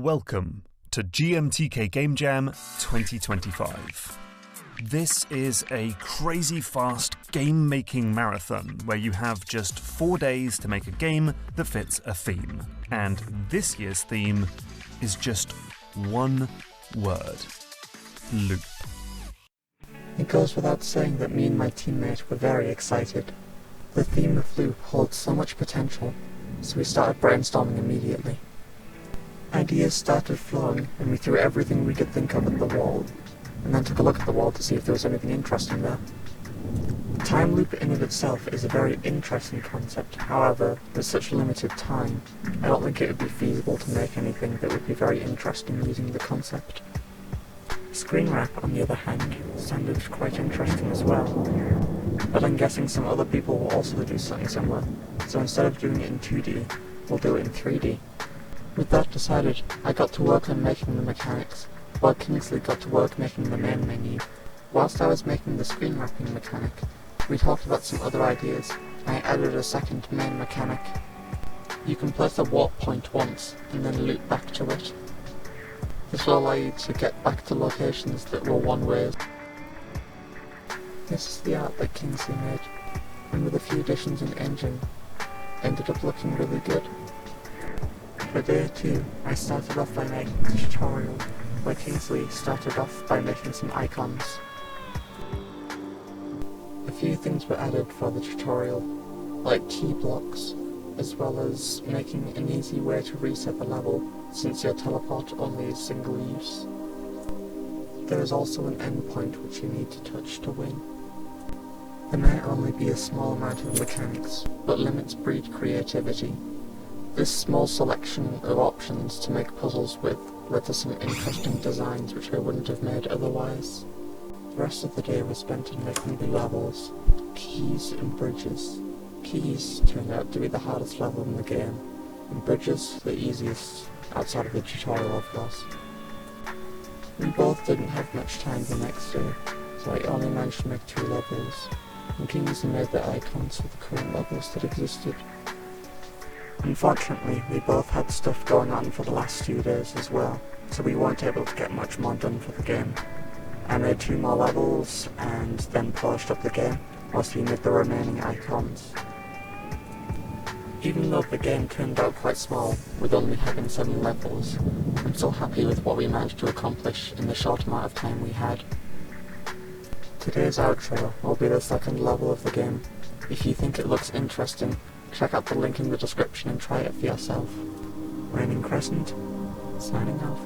Welcome to GMTK Game Jam 2025. This is a crazy fast game-making marathon where you have just 4 days to make a game that fits a theme. And this year's theme is just one word: loop. It goes without saying that me and my teammate were very excited. The theme of loop holds so much potential, so we started brainstorming immediately. Ideas started flowing, and we threw everything we could think of at the wall, and then took a look at the wall to see if there was anything interesting there. Time loop in of itself is a very interesting concept. However, with such limited time, I don't think it would be feasible to make anything that would be very interesting using the concept. Screen wrap, on the other hand, sounded quite interesting as well, but I'm guessing some other people will also do something similar, so instead of doing it in 2D, we'll do it in 3D. With that decided, I got to work on making the mechanics, while Kingsley got to work making the main menu. Whilst I was making the screen wrapping mechanic, we talked about some other ideas, and I added a second main mechanic. You can place a warp point once, and then loop back to it. This will allow you to get back to locations that were one-ways. This is the art that Kingsley made, and with a few additions in engine, ended up looking really good. For day 2, I started off by making a tutorial, where Kingsley started off by making some icons. A few things were added for the tutorial, like key blocks, as well as making an easy way to reset the level, since your teleport only is single use. There is also an endpoint which you need to touch to win. There may only be a small amount of mechanics, but limits breed creativity. This small selection of options to make puzzles with led to some interesting designs which I wouldn't have made otherwise. The rest of the day was spent in making the levels, keys and bridges. Keys turned out to be the hardest level in the game, and bridges the easiest, outside of the tutorial of course. We both didn't have much time the next day, so I only managed to make 2 levels, and Kingsley made the icons for the current levels that existed. Unfortunately, we both had stuff going on for the last 2 days as well, so we weren't able to get much more done for the game. I made 2 more levels, and then polished up the game, whilst he made the remaining icons. Even though the game turned out quite small, with only having 7 levels, I'm still happy with what we managed to accomplish in the short amount of time we had. Today's outro will be the 2nd level of the game. If you think it looks interesting, check out the link in the description and try it for yourself. Raining Crescent, signing off.